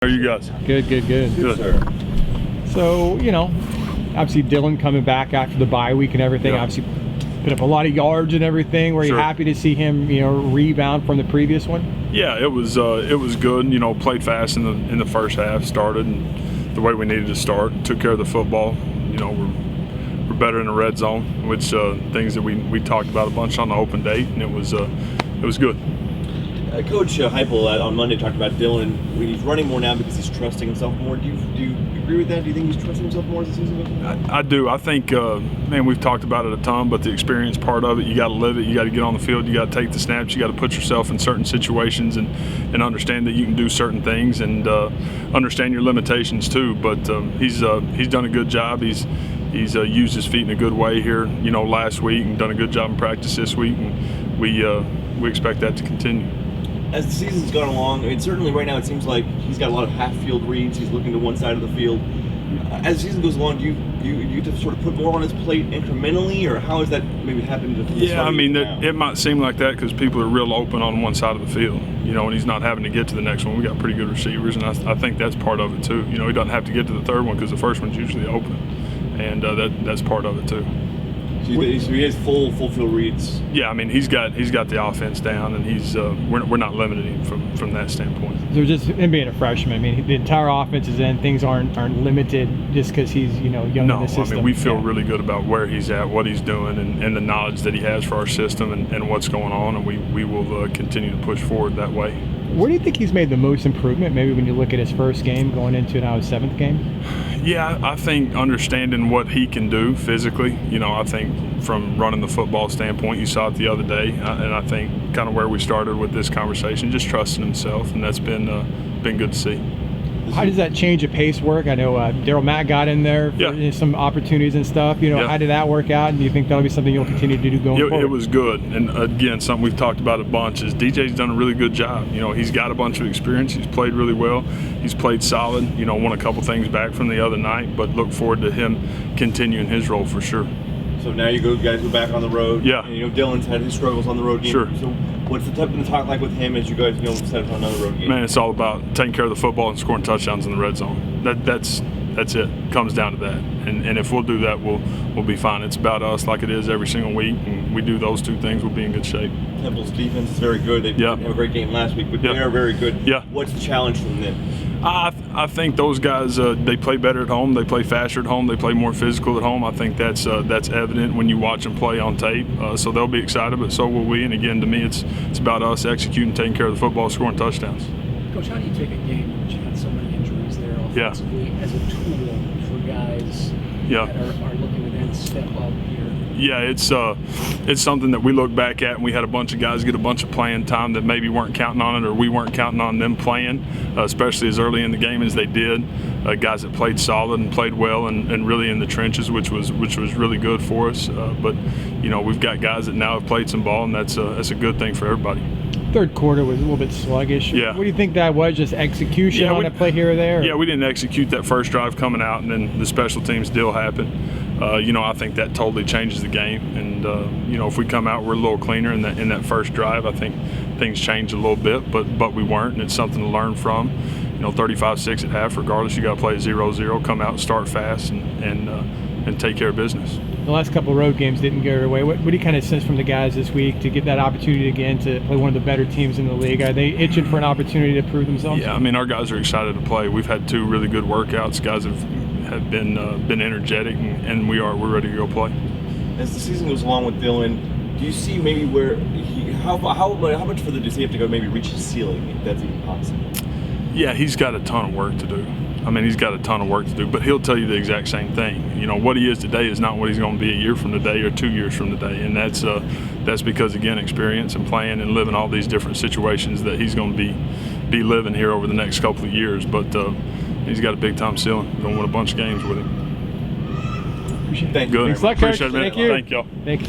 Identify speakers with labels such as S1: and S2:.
S1: How are you guys?
S2: Good.
S1: Good.
S3: Sir.
S2: So, obviously Dillon coming back after the bye week and everything,
S1: Yeah.
S2: obviously put up a lot of yards and everything. Were you
S1: Sure.
S2: happy to see him, rebound from the previous one?
S1: Yeah, it was good. Played fast in the first half, started and the way we needed to start, took care of the football. We're better in the red zone, which things that we talked about a bunch on the open date, and it was good.
S3: Coach Heupel on Monday talked about Dillon. He's running more now because he's trusting himself more. Do you agree with that? Do you think he's trusting himself more as the season goes on?
S1: I do. I think, we've talked about it a ton, but the experience part of it, you got to live it. You got to get on the field. You got to take the snaps. You got to put yourself in certain situations and understand that you can do certain things and understand your limitations too. But he's done a good job. He's used his feet in a good way here, last week, and done a good job in practice this week, and we expect that to continue.
S3: As the season's gone along, certainly right now it seems like he's got a lot of half-field reads. He's looking to one side of the field. As the season goes along, do you have to sort of put more on his plate incrementally, or how has that maybe happened?
S1: It might seem like that because people are real open on one side of the field, and he's not having to get to the next one. We got pretty good receivers, and I think that's part of it too. He doesn't have to get to the third one because the first one's usually open, and that's part of it too.
S3: So he has full field reads.
S1: Yeah, he's got the offense down, and we're not limiting him from that standpoint.
S2: So just him being a freshman, the entire offense is in. Things aren't limited just because he's young in the system.
S1: We feel really good about where he's at, what he's doing, and the knowledge that he has for our system and what's going on, and we will continue to push forward that way.
S2: Where do you think he's made the most improvement? Maybe when you look at his first game going into now his seventh game.
S1: Yeah, I think understanding what he can do physically. I think from running the football standpoint, you saw it the other day, and I think kind of where we started with this conversation, just trusting himself, and that's been good to see.
S2: How does that change of pace work? I know Darriel Mack got in there for some opportunities and stuff. How did that work out? And do you think that'll be something you'll continue to do going forward?
S1: It was good. And again, something we've talked about a bunch is DJ's done a really good job. He's got a bunch of experience. He's played really well. He's played solid. Won a couple things back from the other night, but look forward to him continuing his role for sure.
S3: So now you guys go back on the road.
S1: Yeah.
S3: And, Dillon's had his struggles on the road game.
S1: Sure.
S3: So what's the talk like with him as you guys set up on another road game?
S1: Man, it's all about taking care of the football and scoring touchdowns in the red zone. That's it. Comes down to that. And if we'll do that, we'll be fine. It's about us like it is every single week, and we do those two things, we'll be in good shape.
S3: Temple's defense is very good. They didn't have a great game last week, but they are very good.
S1: Yeah.
S3: What's the challenge from them?
S1: I think those guys, they play better at home. They play faster at home. They play more physical at home. I think that's evident when you watch them play on tape. So they'll be excited, but so will we. And again, to me, it's about us executing, taking care of the football, scoring touchdowns.
S4: Coach, how do you take a game in which you had so many injuries there offensively as a tool for guys that are looking to then step up here?
S1: Yeah, it's something that we look back at, and we had a bunch of guys get a bunch of playing time that maybe weren't counting on it, or we weren't counting on them playing, especially as early in the game as they did. Guys that played solid and played well and really in the trenches, which was really good for us. But we've got guys that now have played some ball, and that's a good thing for everybody.
S2: Third quarter was a little bit sluggish.
S1: Yeah.
S2: What do you think that was? Just execution on a play here or there?
S1: Yeah, we didn't execute that first drive coming out, and then the special teams deal happened. I think that totally changes the game. And if we come out, we're a little cleaner in that first drive. I think things changed a little bit, but we weren't, and it's something to learn from. 35-6 at half. Regardless, you got to play 0-0, come out and start fast, and take care of business.
S2: The last couple of road games didn't go your way. What do you kind of sense from the guys this week to get that opportunity again to play one of the better teams in the league? Are they itching for an opportunity to prove themselves?
S1: Yeah, our guys are excited to play. We've had 2 really good workouts. Guys have been energetic, and we're ready to go play.
S3: As the season goes along with Dillon, do you see maybe how much further does he have to go? Maybe reach his ceiling, if that's even possible.
S1: Yeah, he's got a ton of work to do. He's got a ton of work to do, but he'll tell you the exact same thing. What he is today is not what he's going to be a year from today or 2 years from today, and that's because, again, experience and playing and living all these different situations that he's going to be living here over the next couple of years. But he's got a big-time ceiling. Going to win a bunch of games with him.
S2: Appreciate it.
S3: Thank you.
S1: Good.
S2: Thanks a lot, Coach.
S1: Appreciate it, man.
S2: Thank you.
S1: Thank y'all.
S2: Thank you.